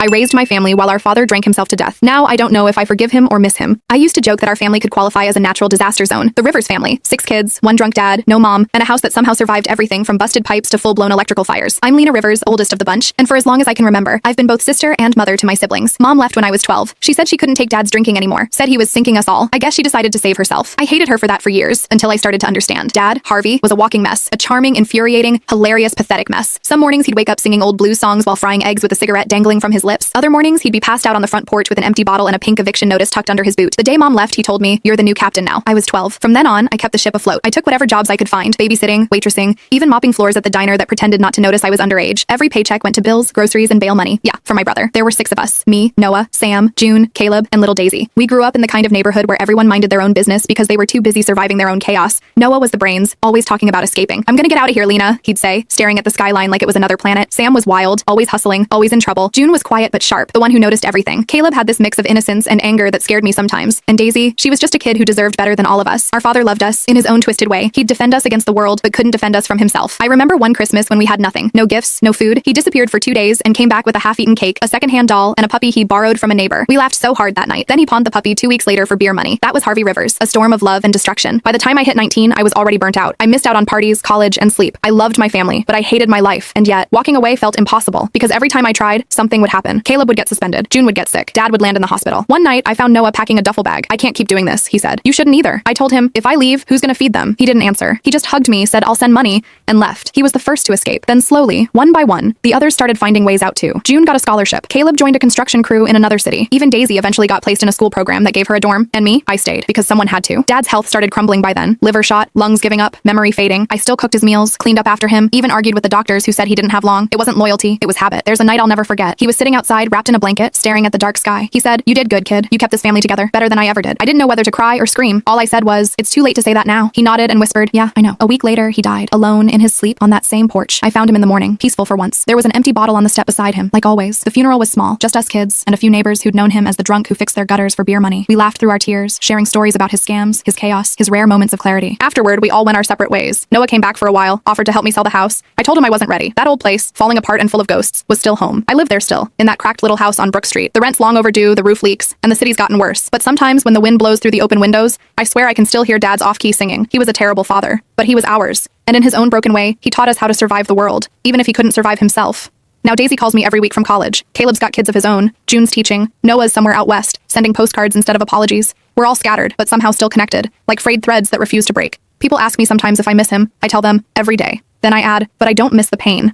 I raised my family while our father drank himself to death. Now I don't know if I forgive him or miss him. I used to joke that our family could qualify as a natural disaster zone. The Rivers family. 6 kids, 1 drunk dad, no mom, and a house that somehow survived everything from busted pipes to full-blown electrical fires. I'm Lena Rivers, oldest of the bunch, and for as long as I can remember, I've been both sister and mother to my siblings. Mom left when I was 12. She said she couldn't take dad's drinking anymore. Said he was sinking us all. I guess she decided to save herself. I hated her for that for years, until I started to understand. Dad, Harvey, was a walking mess. A charming, infuriating, hilarious, pathetic mess. Some mornings he'd wake up singing old blues songs while frying eggs with a cigarette dangling from his lips. Other mornings he'd be passed out on the front porch with an empty bottle and a pink eviction notice tucked under his boot. The day Mom left, he told me, "You're the new captain now." I was 12. From then on, I kept the ship afloat. I took whatever jobs I could find, babysitting, waitressing, even mopping floors at the diner that pretended not to notice I was underage. Every paycheck went to bills, groceries, and bail money. Yeah, for my brother. There were 6 of us. Me, Noah, Sam, June, Caleb, and little Daisy. We grew up in the kind of neighborhood where everyone minded their own business because they were too busy surviving their own chaos. Noah was the brains, always talking about escaping. "I'm gonna get out of here, Lena," he'd say, staring at the skyline like it was another planet. Sam was wild, always hustling, always in trouble. June was quiet but sharp, the one who noticed everything. Caleb had this mix of innocence and anger that scared me sometimes. And Daisy, she was just a kid who deserved better than all of us. Our father loved us, in his own twisted way. He'd defend us against the world, but couldn't defend us from himself. I remember one Christmas when we had nothing. No gifts, no food. He disappeared for 2 days and came back with a half-eaten cake, a secondhand doll, and a puppy he borrowed from a neighbor. We laughed so hard that night. Then he pawned the puppy 2 weeks later for beer money. That was Harvey Rivers, a storm of love and destruction. By the time I hit 19, I was already burnt out. I missed out on parties, college, and sleep. I loved my family, but I hated my life. And yet, walking away felt impossible, because every time I tried, something would happen. Caleb would get suspended. June would get sick. Dad would land in the hospital. One night, I found Noah packing a duffel bag. "I can't keep doing this," he said. "You shouldn't either." I told him, "If I leave, who's gonna feed them?" He didn't answer. He just hugged me, said, "I'll send money," and left. He was the first to escape. Then slowly, one by one, the others started finding ways out too. June got a scholarship. Caleb joined a construction crew in another city. Even Daisy eventually got placed in a school program that gave her a dorm. And me, I stayed, because someone had to. Dad's health started crumbling by then. Liver shot, lungs giving up, memory fading. I still cooked his meals, cleaned up after him, even argued with the doctors who said he didn't have long. It wasn't loyalty, it was habit. There's a night I'll never forget. He was sitting outside, wrapped in a blanket, staring at the dark sky. He said, "You did good, kid. You kept this family together, better than I ever did." I didn't know whether to cry or scream. All I said was, "It's too late to say that now." He nodded and whispered, "Yeah, I know." A week later, he died, alone in his sleep on that same porch. I found him in the morning, peaceful for once. There was an empty bottle on the step beside him, like always. The funeral was small, just us kids, and a few neighbors who'd known him as the drunk who fixed their gutters for beer money. We laughed through our tears, sharing stories about his scams, his chaos, his rare moments of clarity. Afterward, we all went our separate ways. Noah came back for a while, offered to help me sell the house. I told him I wasn't ready. That old place, falling apart and full of ghosts, was still home. I live there still, in that cracked little house on Brook Street. The rent's long overdue, the roof leaks, and the city's gotten worse. But sometimes when the wind blows through the open windows, I swear I can still hear Dad's off-key singing. He was a terrible father, but he was ours. And in his own broken way, he taught us how to survive the world, even if he couldn't survive himself. Now Daisy calls me every week from college. Caleb's got kids of his own. June's teaching. Noah's somewhere out west, sending postcards instead of apologies. We're all scattered, but somehow still connected, like frayed threads that refuse to break. People ask me sometimes if I miss him. I tell them, every day. Then I add, but I don't miss the pain.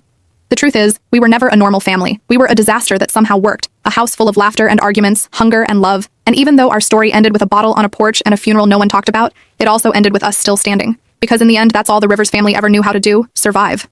The truth is, we were never a normal family. We were a disaster that somehow worked. A house full of laughter and arguments, hunger and love. And even though our story ended with a bottle on a porch and a funeral no one talked about, it also ended with us still standing. Because in the end, that's all the Rivers family ever knew how to do, survive.